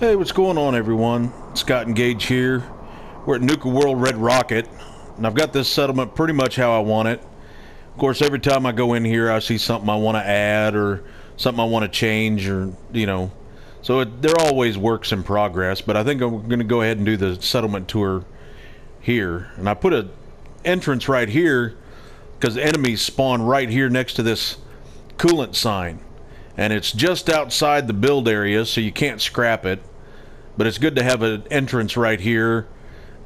Hey, what's going on, everyone? Scott and Gage here. We're at Nuka-World Red Rocket, and I've got this settlement pretty much how I want it. Of course, every time I go in here, I see something I want to add or something I want to change, or so they're always works in progress. But I think I'm going to go ahead and do the settlement tour here, and I put an entrance right here because enemies spawn right here next to this coolant sign. And it's just outside the build area, so you can't scrap it. But it's good to have an entrance right here,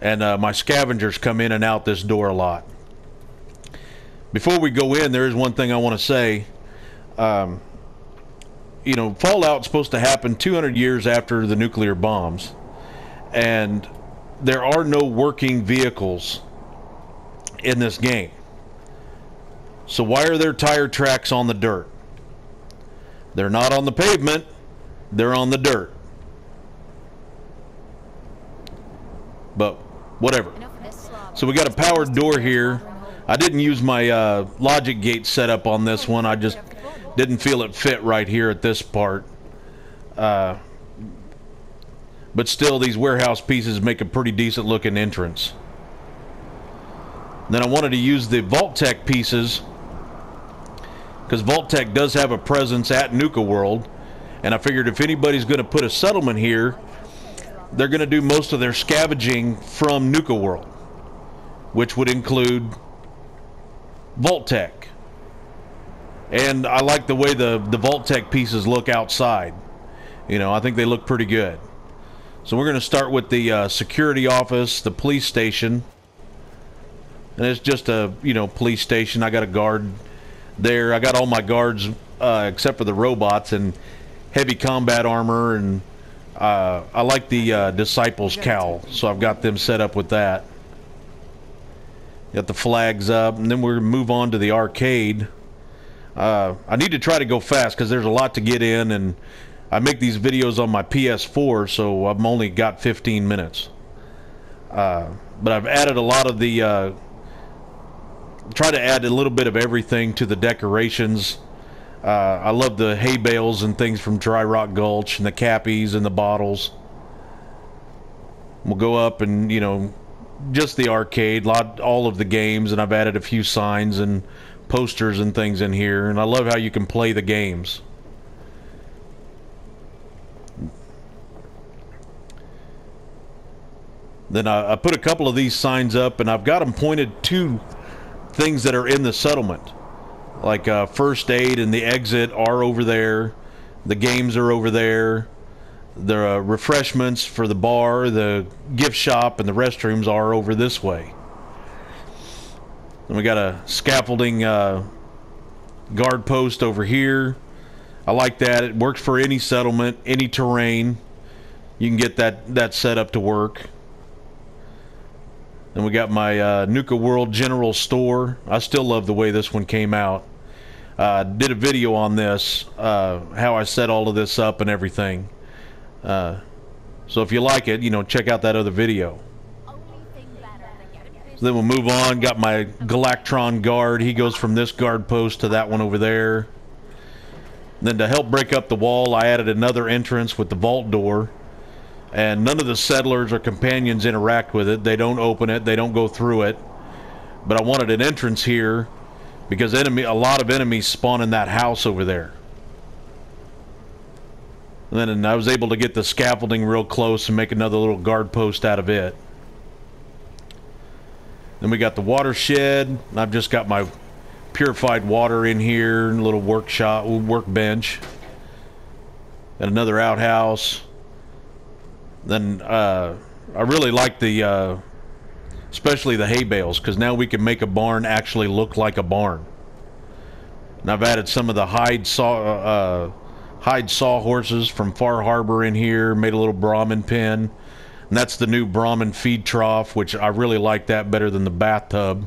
and my scavengers come in and out this door a lot. Before we go in, there is one thing I want to say. Fallout's supposed to happen 200 years after the nuclear bombs, and there are no working vehicles in this game. So why are there tire tracks on the dirt? They're not on the pavement, they're on the dirt. But whatever. So we got a powered door here. I didn't use my logic gate setup on this one. I just didn't feel it fit right here at this part. But still, these warehouse pieces make a pretty decent looking entrance. Then I wanted to use the Vault-Tec pieces, because Vault-Tec does have a presence at Nuka-World, and I figured if anybody's going to put a settlement here, they're going to do most of their scavenging from Nuka-World, which would include Vault-Tec. And I like the way the Vault-Tec pieces look outside. I think they look pretty good. So we're going to start with the security office, the police station. And it's just a, police station. I got a guard there. I got all my guards except for the robots and heavy combat armor, and I like the disciples cowl, so I've got them set up with that. Got the flags up, and then we're gonna move on to the arcade. I need to try to go fast because there's a lot to get in, and I make these videos on my PS4, so I've only got 15 minutes. But I've added a lot of the try to add a little bit of everything to the decorations. I love the hay bales and things from Dry Rock Gulch, and the cappies and the bottles. We'll go up and, just the arcade, all of the games, and I've added a few signs and posters and things in here, and I love how you can play the games. Then I put a couple of these signs up, and I've got them pointed to things that are in the settlement, like first aid and the exit are over there, the games are over there, the refreshments for the bar, the gift shop, and the restrooms are over this way. And we got a scaffolding guard post over here. I like that. It works for any settlement, any terrain. You can get that set up to work. Then we got my Nuka-World General Store. I still love the way this one came out. Did a video on this, how I set all of this up and everything. So if you like it, check out that other video. So then we'll move on. Got my Galactron guard. He goes from this guard post to that one over there. Then to help break up the wall, I added another entrance with the vault door. And none of the settlers or companions interact with it. They don't open it. They don't go through it. But I wanted an entrance here because a lot of enemies spawn in that house over there. And then I was able to get the scaffolding real close and make another little guard post out of it. Then we got the watershed. And I've just got my purified water in here, and a little workbench. And another outhouse. Then I really like the especially the hay bales, because now we can make a barn actually look like a barn. And I've added some of the hide sawhorses from Far Harbor in here, made a little Brahmin pen, and that's the new Brahmin feed trough, which I really like that better than the bathtub,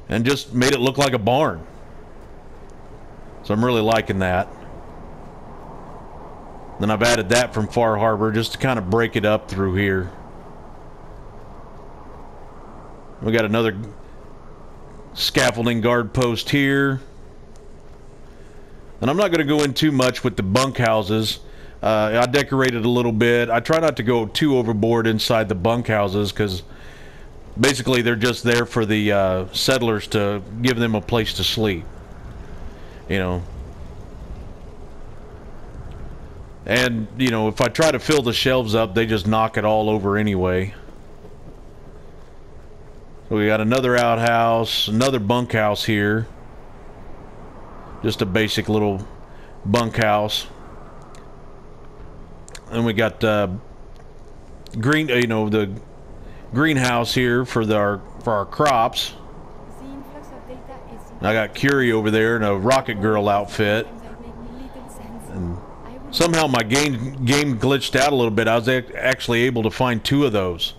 and just made it look like a barn. So I'm really liking that. Then I've added that from Far Harbor just to kind of break it up through here. We got another scaffolding guard post here. And I'm not going to go in too much with the bunk houses. I decorated a little bit. I try not to go too overboard inside the bunk houses because basically they're just there for the settlers to give them a place to sleep. You know. And, you know, if I try to fill the shelves up, they just knock it all over anyway. So we got another outhouse, another bunk house here. Just a basic little bunk house. And we got the greenhouse here for our crops. I got Curie over there in a Rocket Girl outfit. And somehow my game glitched out a little bit. I was actually able to find 2 of those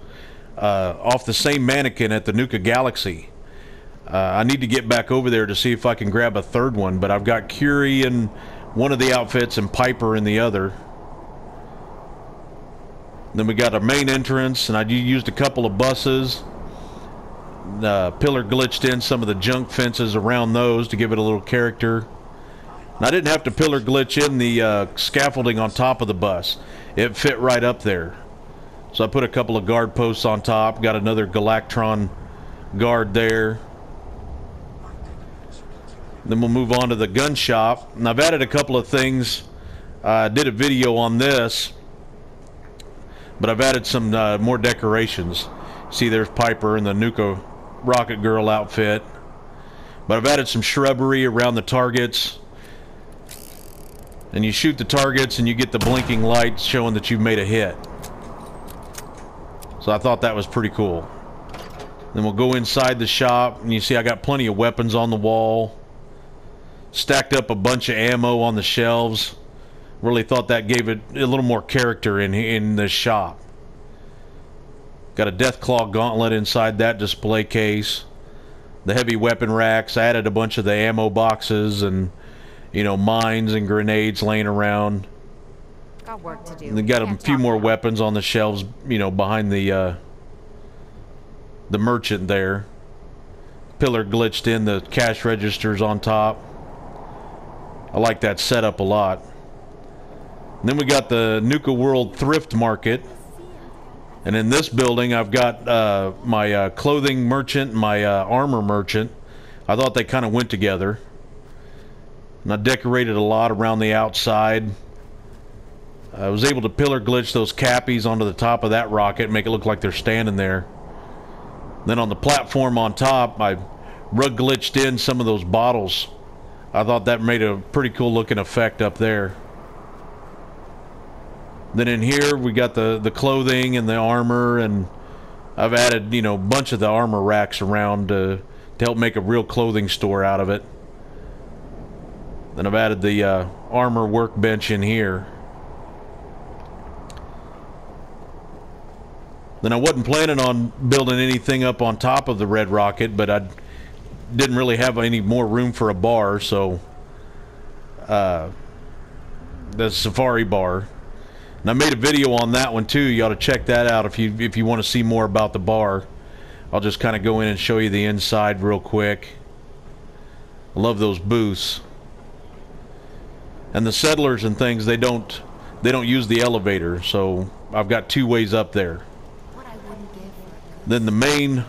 off the same mannequin at the Nuka Galaxy. I need to get back over there to see if I can grab a 3rd one, but I've got Curie in one of the outfits and Piper in the other. Then we got our main entrance, and I used a couple of buses. Pillar glitched in some of the junk fences around those to give it a little character. And I didn't have to pillar glitch in the scaffolding on top of the bus. It fit right up there. So I put a couple of guard posts on top. Got another Galactron guard there. Then we'll move on to the gun shop. And I've added a couple of things. I did a video on this, but I've added some more decorations. See, there's Piper in the Nuka Rocket Girl outfit. But I've added some shrubbery around the targets. And you shoot the targets and you get the blinking lights showing that you've made a hit. So I thought that was pretty cool. Then we'll go inside the shop, and you see I got plenty of weapons on the wall. Stacked up a bunch of ammo on the shelves. Really thought that gave it a little more character in the shop. Got a Deathclaw gauntlet inside that display case. The heavy weapon racks. I added a bunch of the ammo boxes and, you know, mines and grenades laying around. Got work to do. And they got a few more weapons on the shelves, you know, behind the merchant there. Pillar glitched in the cash registers on top. I like that setup a lot. And then we got the Nuka-World Thrift Market. And in this building, I've got my clothing merchant and my armor merchant. I thought they kind of went together. And I decorated a lot around the outside. I was able to pillar glitch those cappies onto the top of that rocket and make it look like they're standing there. Then on the platform on top, I rug glitched in some of those bottles. I thought that made a pretty cool looking effect up there. Then in here we got the clothing and the armor, and I've added, you know, a bunch of the armor racks around to help make a real clothing store out of it. Then I've added the armor workbench in here. Then I wasn't planning on building anything up on top of the red rocket, but I didn't really have any more room for a bar, so the safari bar. And I made a video on that one too. You ought to check that out if you want to see more about the bar. I'll just kind of go in and show you the inside real quick. I love those booths. And the settlers and things, they don't use the elevator, so I've got 2 ways up there. Then the main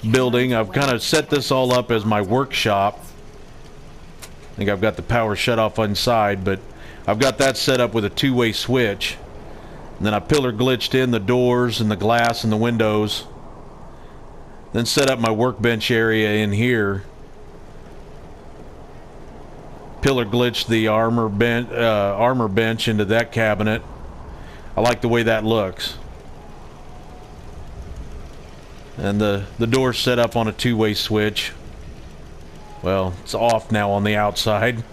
building, I've kind of set this all up as my workshop. I think I've got the power shut off inside, but I've got that set up with a 2-way switch. And then I pillar glitched in the doors and the glass and the windows. Then set up my workbench area in here. Pillar glitched the armor bench into that cabinet. I like the way that looks. And the door's set up on a 2-way switch. Well, it's off now on the outside.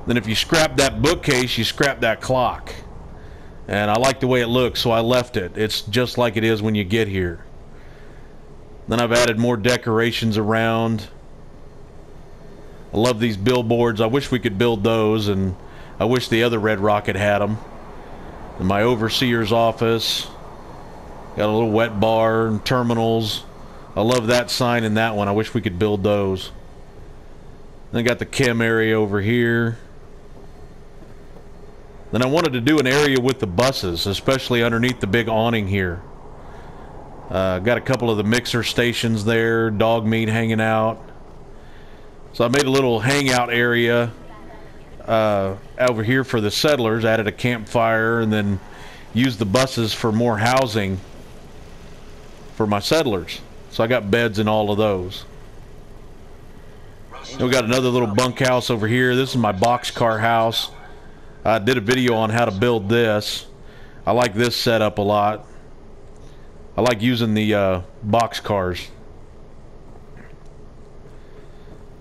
Then if you scrap that bookcase, you scrap that clock. And I like the way it looks, so I left it. It's just like it is when you get here. Then I've added more decorations around. I love these billboards. I wish we could build those, and I wish the other red rocket had them. In my overseer's office, got a little wet bar and terminals. I love that sign in that one. I wish we could build those. Then I got the chem area over here. Then I wanted to do an area with the buses, especially underneath the big awning here. Got a couple of the mixer stations there, dog meat hanging out. So I made a little hangout area over here for the settlers, added a campfire, and then used the buses for more housing for my settlers. So I got beds in all of those. And we got another little bunk house over here. This is my Boxcar House. I did a video on how to build this. I like this setup a lot. I like using the box cars.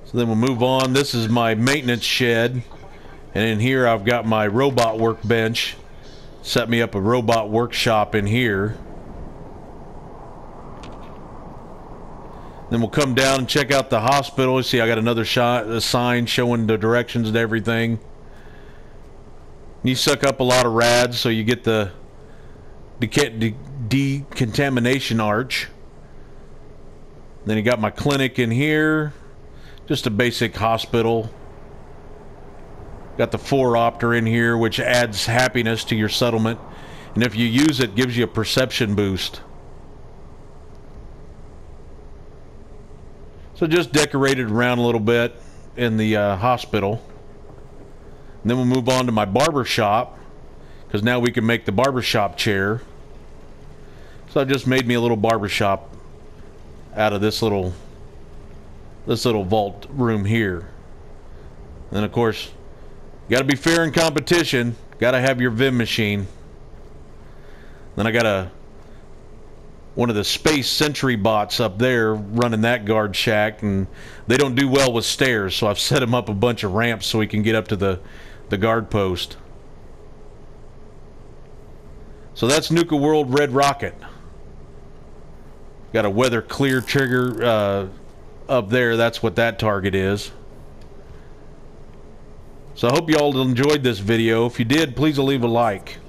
So then we'll move on. This is my maintenance shed. And in here I've got my robot workbench. Set me up a robot workshop in here. Then we'll come down and check out the hospital. You see I got another a sign showing the directions and everything. You suck up a lot of rads so you get the decontamination arch. Then you got my clinic in here. Just a basic hospital. Got the 4-opter in here, which adds happiness to your settlement. And if you use it, gives you a perception boost. So just decorated around a little bit in the hospital. And then we'll move on to my barbershop, because now we can make the barbershop chair. So I just made me a little barbershop out of this little vault room here. And of course, got to be fair in competition. Got to have your Vim machine. Then I got one of the Space Sentry bots up there running that guard shack, and they don't do well with stairs, so I've set him up a bunch of ramps so he can get up to the guard post. So that's Nuka-World Red Rocket. Got a weather clear trigger up there. That's what that target is. So I hope you all enjoyed this video. If you did, please leave a like.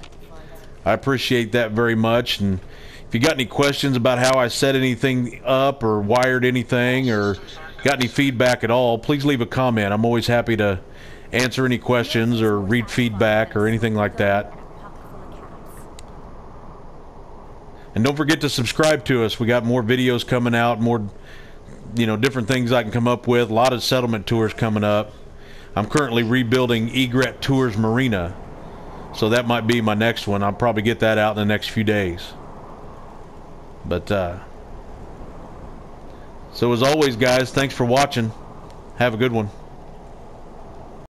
I appreciate that very much. And if you got any questions about how I set anything up or wired anything or got any feedback at all, please leave a comment. I'm always happy to answer any questions or read feedback or anything like that. And don't forget to subscribe to us. We got more videos coming out, more, different things I can come up with. A lot of settlement tours coming up. I'm currently rebuilding Egret Tours Marina, so that might be my next one. I'll probably get that out in the next few days. But so as always, guys, thanks for watching. Have a good one.